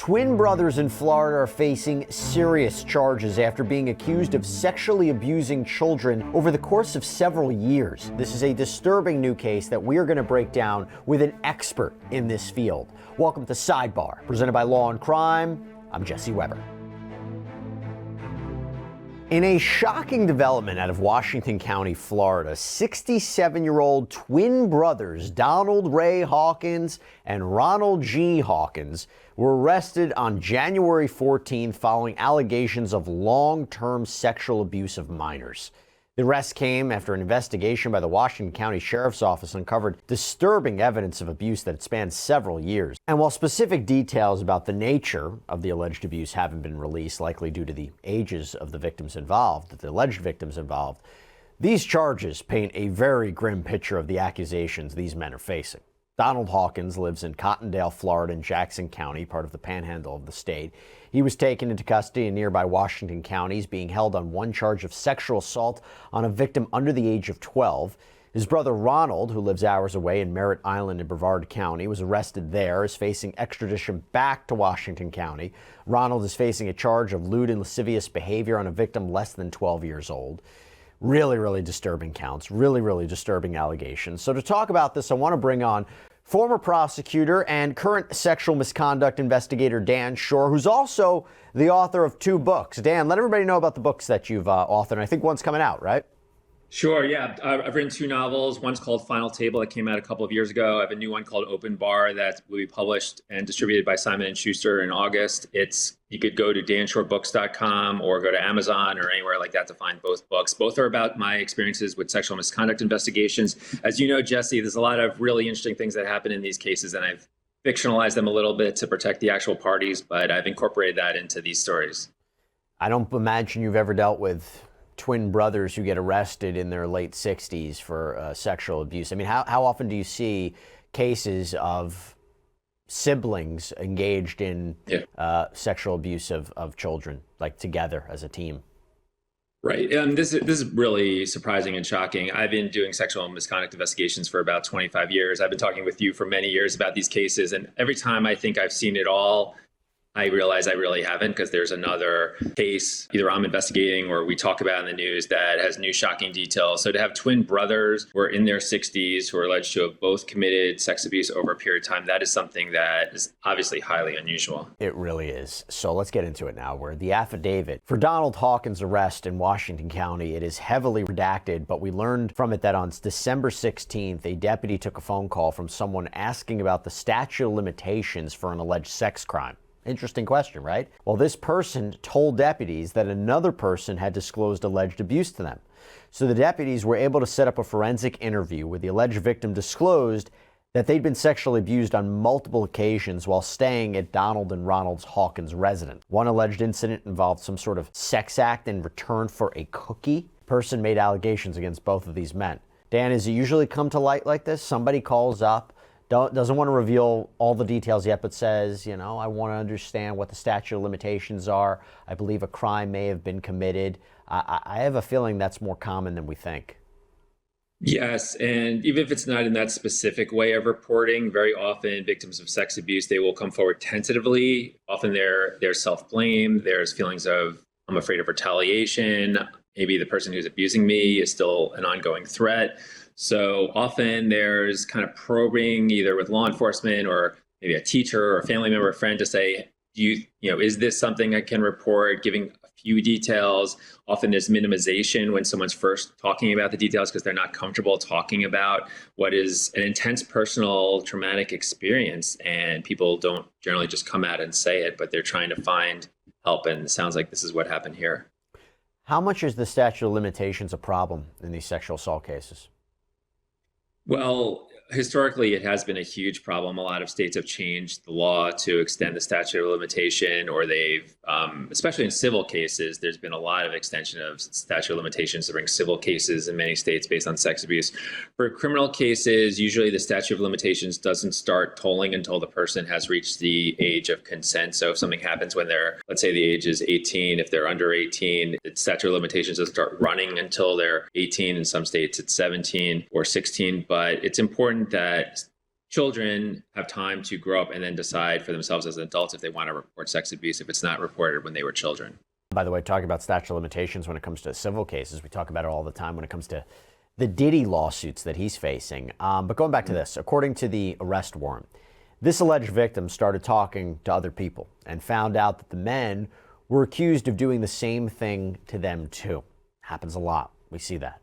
Twin brothers in Florida are facing serious charges after being accused of sexually abusing children over the course of several years. This is a disturbing new case that we are going to break down with an expert in this field. Welcome to Sidebar, presented by Law&Crime. I'm Jesse Weber. In a shocking development out of Washington County, Florida, 67-year-old twin brothers Donald Ray Hawkins and Ronald G. Hawkins were arrested on January 14th following allegations of long-term sexual abuse of minors. The arrest came after an investigation by the Washington County Sheriff's Office uncovered disturbing evidence of abuse that spanned several years. And while specific details about the nature of the alleged abuse haven't been released, likely due to the ages of the victims involved, the alleged victims involved, these charges paint a very grim picture of the accusations these men are facing. Donald Hawkins lives in Cottondale, Florida, in Jackson County, part of the panhandle of the state. He was taken into custody in nearby Washington counties, being held on one charge of sexual assault on a victim under the age of 12. His brother Ronald, who lives hours away in Merritt Island in Brevard County, was arrested there, is facing extradition back to Washington County. Ronald is facing a charge of lewd and lascivious behavior on a victim less than 12 years old. Really disturbing counts, really disturbing allegations. So to talk about this, I want to bring on former prosecutor and current sexual misconduct investigator Dan Schorr, who's also the author of 2 books. Dan, let everybody know about the books that you've authored. I think one's coming out, right? Sure, yeah. I've written 2 novels. One's called Final Table that came out a couple of years ago. I have a new one called Open Bar that will be published and distributed by Simon & Schuster in August. You could go to danschorrbooks.com or go to Amazon or anywhere like that to find both books. Both are about my experiences with sexual misconduct investigations. As you know, Jesse, there's a lot of really interesting things that happen in these cases, and I've fictionalized them a little bit to protect the actual parties, but I've incorporated that into these stories. I don't imagine you've ever dealt with twin brothers who get arrested in their late 60s for sexual abuse. I mean, how often do you see cases of siblings engaged in sexual abuse of children, like together as a team? Right. This is really surprising and shocking. I've been doing sexual misconduct investigations for about 25 years. I've been talking with you for many years about these cases, and every time I think I've seen it all, I realize I really haven't, because there's another case either I'm investigating or we talk about in the news that has new shocking details. So to have twin brothers who are in their 60s who are alleged to have both committed sex abuse over a period of time, that is something that is obviously highly unusual. It really is. So let's get into it now, where the affidavit for Donald Hawkins' arrest in Washington County, it is heavily redacted, but we learned from it that on December 16th, a deputy took a phone call from someone asking about the statute of limitations for an alleged sex crime. Interesting question, right? Well, this person told deputies that another person had disclosed alleged abuse to them. So the deputies were able to set up a forensic interview where the alleged victim disclosed that they'd been sexually abused on multiple occasions while staying at Donald and Ronald Hawkins' residence. One alleged incident involved some sort of sex act in return for a cookie. The person made allegations against both of these men. Dan, does it usually come to light like this? Somebody calls up, doesn't want to reveal all the details yet, but says, I want to understand what the statute of limitations are. I believe a crime may have been committed. I have a feeling that's more common than we think. Yes, and even if it's not in that specific way of reporting, very often victims of sex abuse, they will come forward tentatively. Often there's self-blame, there's feelings of, I'm afraid of retaliation. Maybe the person who's abusing me is still an ongoing threat. So often there's kind of probing either with law enforcement or maybe a teacher or a family member or friend to say, is this something I can report, giving a few details. Often there's minimization when someone's first talking about the details because they're not comfortable talking about what is an intense personal traumatic experience. And people don't generally just come out and say it, but they're trying to find help. And it sounds like this is what happened here. How much is the statute of limitations a problem in these sexual assault cases? Well, historically, it has been a huge problem. A lot of states have changed the law to extend the statute of limitation, or they've, especially in civil cases, there's been a lot of extension of statute of limitations to bring civil cases in many states based on sex abuse. For criminal cases, usually the statute of limitations doesn't start tolling until the person has reached the age of consent. So if something happens when they're, let's say the age is 18, if they're under 18, the statute of limitations doesn't start running until they're 18. In some states, it's 17 or 16. But it's important that children have time to grow up and then decide for themselves as adults if they want to report sex abuse if it's not reported when they were children. By the way, talking about statute of limitations when it comes to civil cases, we talk about it all the time when it comes to the Diddy lawsuits that he's facing. But going back to this, according to the arrest warrant, this alleged victim started talking to other people and found out that the men were accused of doing the same thing to them too. Happens a lot. We see that.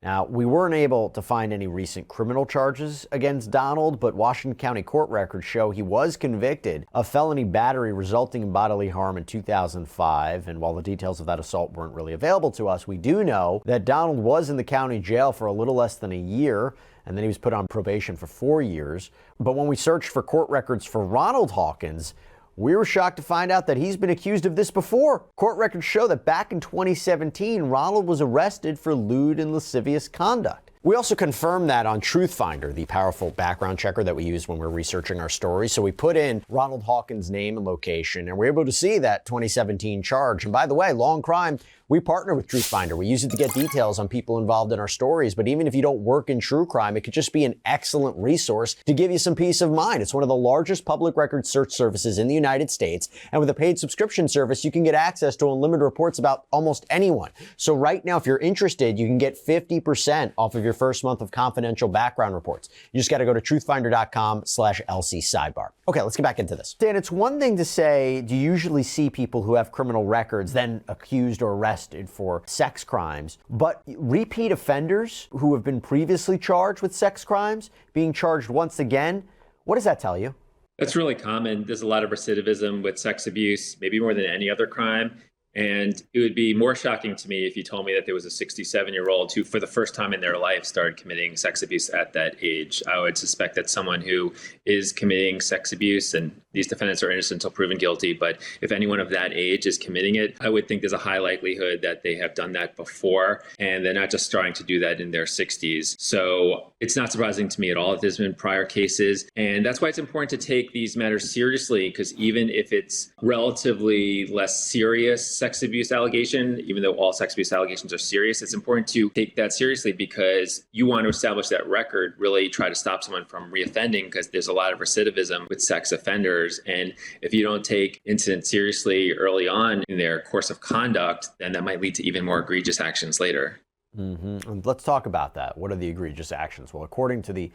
Now, we weren't able to find any recent criminal charges against Donald, but Washington County court records show he was convicted of felony battery resulting in bodily harm in 2005. And while the details of that assault weren't really available to us, we do know that Donald was in the county jail for a little less than a year, and then he was put on probation for 4 years. But when we searched for court records for Ronald Hawkins, we were shocked to find out that he's been accused of this before. Court records show that back in 2017, Ronald was arrested for lewd and lascivious conduct. We also confirmed that on TruthFinder, the powerful background checker that we use when we're researching our stories. So we put in Ronald Hawkins' name and location, and we're able to see that 2017 charge. And by the way, Law&Crime, we partner with TruthFinder. We use it to get details on people involved in our stories. But even if you don't work in true crime, it could just be an excellent resource to give you some peace of mind. It's one of the largest public record search services in the United States. And with a paid subscription service, you can get access to unlimited reports about almost anyone. So right now, if you're interested, you can get 50% off of your first month of confidential background reports. You just got to go to truthfinder.com/LC sidebar. Okay, let's get back into this. Dan, it's one thing to say, do you usually see people who have criminal records then accused or arrested for sex crimes, but repeat offenders who have been previously charged with sex crimes being charged once again, what does that tell you? That's really common. There's a lot of recidivism with sex abuse, maybe more than any other crime. And it would be more shocking to me if you told me that there was a 67-year-old who, for the first time in their life, started committing sex abuse at that age. I would suspect that someone who is committing sex abuse, and these defendants are innocent until proven guilty, but if anyone of that age is committing it, I would think there's a high likelihood that they have done that before, and they're not just starting to do that in their 60s. So it's not surprising to me at all that there's been prior cases. And that's why it's important to take these matters seriously, because even if it's relatively less serious sex abuse allegation, even though all sex abuse allegations are serious, it's important to take that seriously because you want to establish that record, really try to stop someone from reoffending, because there's a lot of recidivism with sex offenders. And if you don't take incidents seriously early on in their course of conduct, then that might lead to even more egregious actions later. And let's talk about that. What are the egregious actions? Well, according to the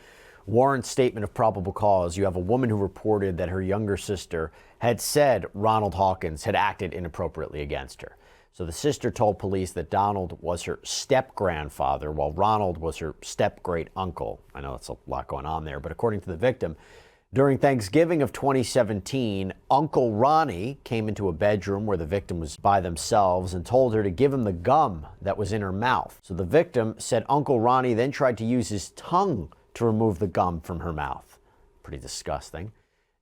warrant statement of probable cause, you have a woman who reported that her younger sister had said Ronald Hawkins had acted inappropriately against her. So the sister told police that Donald was her step-grandfather, while Ronald was her step-great-uncle. I know that's a lot going on there, but according to the victim, during Thanksgiving of 2017, Uncle Ronnie came into a bedroom where the victim was by themselves and told her to give him the gum that was in her mouth. So the victim said Uncle Ronnie then tried to use his tongue to remove the gum from her mouth. Pretty disgusting.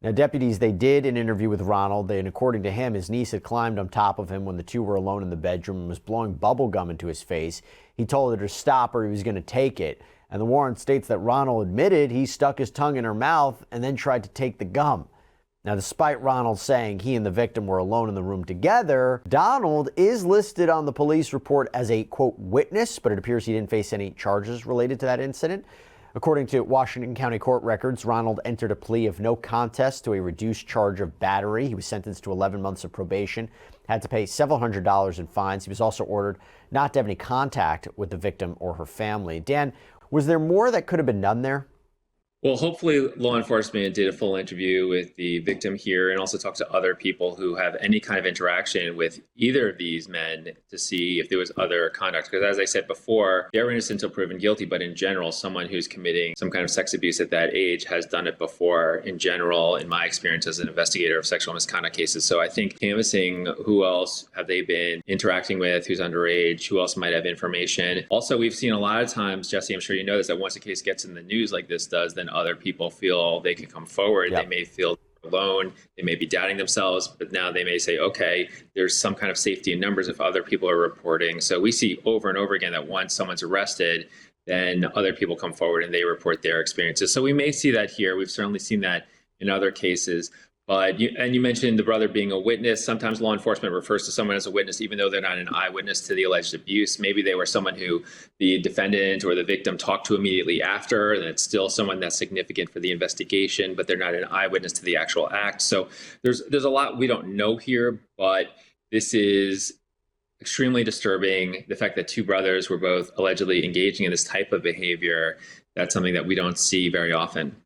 Now, deputies, they did an interview with Ronald, and according to him, his niece had climbed on top of him when the two were alone in the bedroom and was blowing bubble gum into his face. He told her to stop or he was going to take it. And the warrant states that Ronald admitted he stuck his tongue in her mouth and then tried to take the gum. Now, despite Ronald saying he and the victim were alone in the room together, Donald is listed on the police report as a, quote, witness, but it appears he didn't face any charges related to that incident. According to Washington County court records, Ronald entered a plea of no contest to a reduced charge of battery. He was sentenced to 11 months of probation, had to pay several $100s in fines. He was also ordered not to have any contact with the victim or her family. Dan, was there more that could have been done there? Well, hopefully law enforcement did a full interview with the victim here and also talked to other people who have any kind of interaction with either of these men to see if there was other conduct. Because as I said before, they're innocent until proven guilty, but in general, someone who's committing some kind of sex abuse at that age has done it before in general, in my experience as an investigator of sexual misconduct cases. So I think canvassing who else have they been interacting with, who's underage, who else might have information. Also, we've seen a lot of times, Jesse, I'm sure you know this, that once a case gets in the news like this does, then other people feel they can come forward. Yep. They may feel alone. They may be doubting themselves, but now they may say, okay, there's some kind of safety in numbers if other people are reporting. So we see over and over again that once someone's arrested, then other people come forward and they report their experiences. So we may see that here. We've certainly seen that in other cases. But you mentioned the brother being a witness. Sometimes law enforcement refers to someone as a witness, even though they're not an eyewitness to the alleged abuse. Maybe they were someone who the defendant or the victim talked to immediately after, and it's still someone that's significant for the investigation, but they're not an eyewitness to the actual act. So there's a lot we don't know here, but this is extremely disturbing. The fact that two brothers were both allegedly engaging in this type of behavior, that's something that we don't see very often.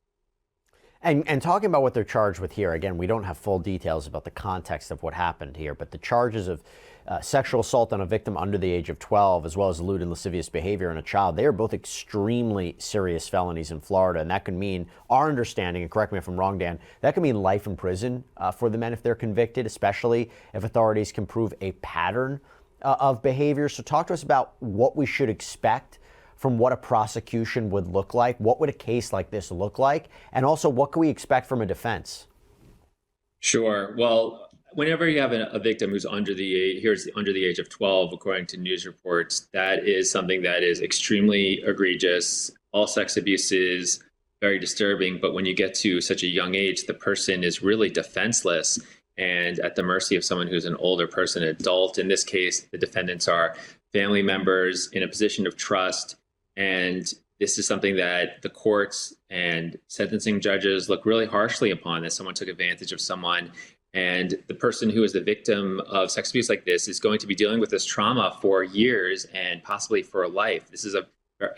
And talking about what they're charged with here, again, we don't have full details about the context of what happened here, but the charges of sexual assault on a victim under the age of 12, as well as lewd and lascivious behavior in a child, they are both extremely serious felonies in Florida. And that could mean, our understanding, and correct me if I'm wrong, Dan, that could mean life in prison for the men if they're convicted, especially if authorities can prove a pattern of behavior. So talk to us about what we should expect from what a prosecution would look like. What would a case like this look like? And also, what can we expect from a defense? Sure. Well, whenever you have a victim who's under the age of 12, according to news reports, that is something that is extremely egregious. All sex abuse is very disturbing, but when you get to such a young age, the person is really defenseless and at the mercy of someone who's an older person, an adult. In this case, the defendants are family members in a position of trust. And this is something that the courts and sentencing judges look really harshly upon, that someone took advantage of someone. And the person who is the victim of sex abuse like this is going to be dealing with this trauma for years and possibly for a life. This is an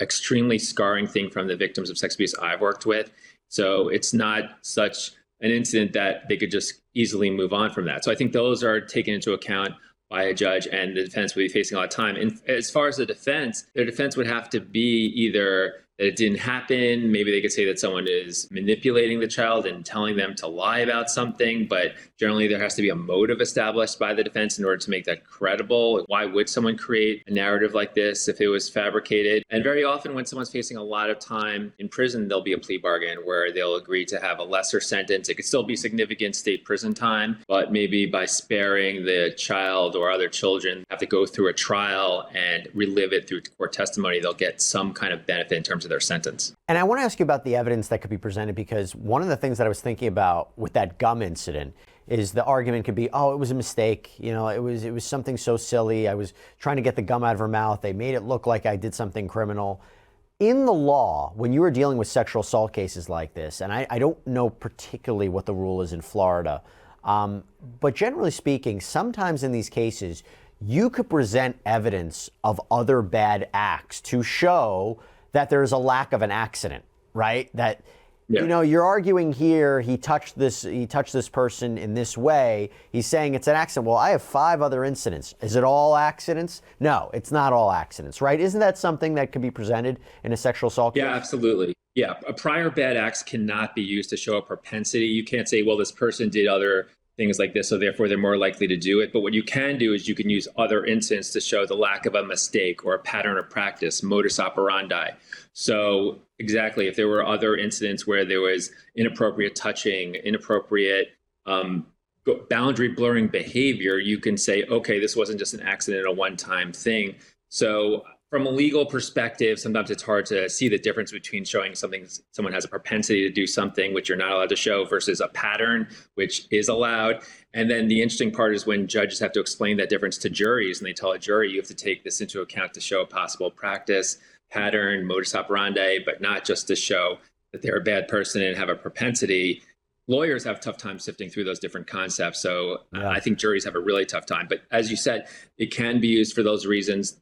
extremely scarring thing from the victims of sex abuse I've worked with. So it's not such an incident that they could just easily move on from that. So I think those are taken into account by a judge, and the defense would be facing a lot of time. And as far as the defense, their defense would have to be either that it didn't happen. Maybe they could say that someone is manipulating the child and telling them to lie about something, but generally there has to be a motive established by the defense in order to make that credible. Why would someone create a narrative like this if it was fabricated? And very often when someone's facing a lot of time in prison, there'll be a plea bargain where they'll agree to have a lesser sentence. It could still be significant state prison time, but maybe by sparing the child or other children have to go through a trial and relive it through court testimony, they'll get some kind of benefit in terms of their sentence. And I want to ask you about the evidence that could be presented, because one of the things that I was thinking about with that gum incident is the argument could be, oh, it was a mistake. You know, it was something so silly. I was trying to get the gum out of her mouth. They made it look like I did something criminal. In the law, when you are dealing with sexual assault cases like this, and I don't know particularly what the rule is in Florida, but generally speaking, sometimes in these cases, you could present evidence of other bad acts to show that there's a lack of an accident, right? That, you know, you're arguing here, he touched this person in this way. He's saying it's an accident. Well, I have 5 other incidents. Is it all accidents? No, it's not all accidents, right? Isn't that something that could be presented in a sexual assault case? Yeah, absolutely. Yeah, a prior bad acts cannot be used to show a propensity. You can't say, well, this person did other things like this, so therefore they're more likely to do it. But what you can do is you can use other incidents to show the lack of a mistake or a pattern of practice, modus operandi. So exactly, if there were other incidents where there was inappropriate touching, inappropriate boundary blurring behavior, you can say, okay, this wasn't just an accident, a one-time thing. So from a legal perspective, sometimes it's hard to see the difference between showing someone has a propensity to do something, which you're not allowed to show, versus a pattern, which is allowed. And then the interesting part is when judges have to explain that difference to juries, and they tell a jury, you have to take this into account to show a possible practice, pattern, modus operandi, but not just to show that they're a bad person and have a propensity. Lawyers have a tough time sifting through those different concepts. So I think juries have a really tough time. But as you said, it can be used for those reasons.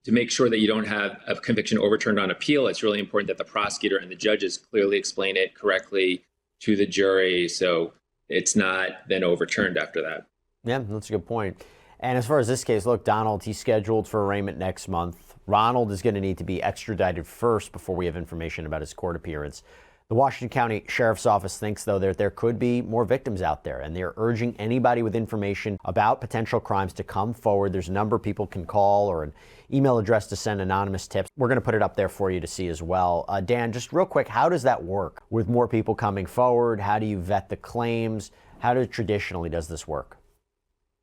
To make sure that you don't have a conviction overturned on appeal, it's really important that the prosecutor and the judges clearly explain it correctly to the jury, so it's not then overturned after that. Yeah, that's a good point. And as far as this case, look, Donald, he's scheduled for arraignment next month. Ronald is going to need to be extradited first before we have information about his court appearance. The Washington County Sheriff's Office thinks, though, that there could be more victims out there, and they're urging anybody with information about potential crimes to come forward. There's a number people can call or an email address to send anonymous tips. We're going to put it up there for you to see as well. Dan, just real quick, how does that work with more people coming forward? How do you vet the claims? How traditionally does this work?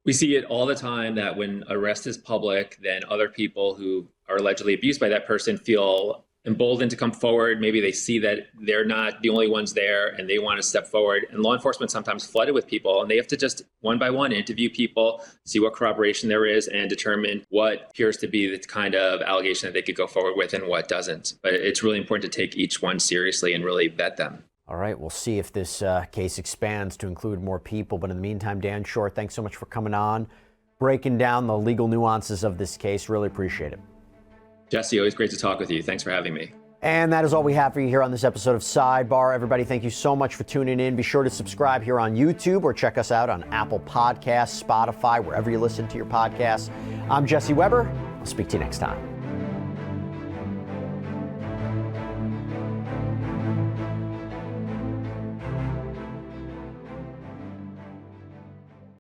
We see it all the time that when arrest is public, then other people who are allegedly abused by that person feel emboldened to come forward. Maybe they see that they're not the only ones there and they want to step forward. And law enforcement sometimes flooded with people, and they have to just one by one interview people, see what corroboration there is, and determine what appears to be the kind of allegation that they could go forward with and what doesn't. But it's really important to take each one seriously and really vet them. All right, we'll see if this case expands to include more people. But in the meantime, Dan Schorr, thanks so much for coming on, breaking down the legal nuances of this case. Really appreciate it. Jesse, always great to talk with you. Thanks for having me. And that is all we have for you here on this episode of Sidebar. Everybody, thank you so much for tuning in. Be sure to subscribe here on YouTube or check us out on Apple Podcasts, Spotify, wherever you listen to your podcasts. I'm Jesse Weber. I'll speak to you next time.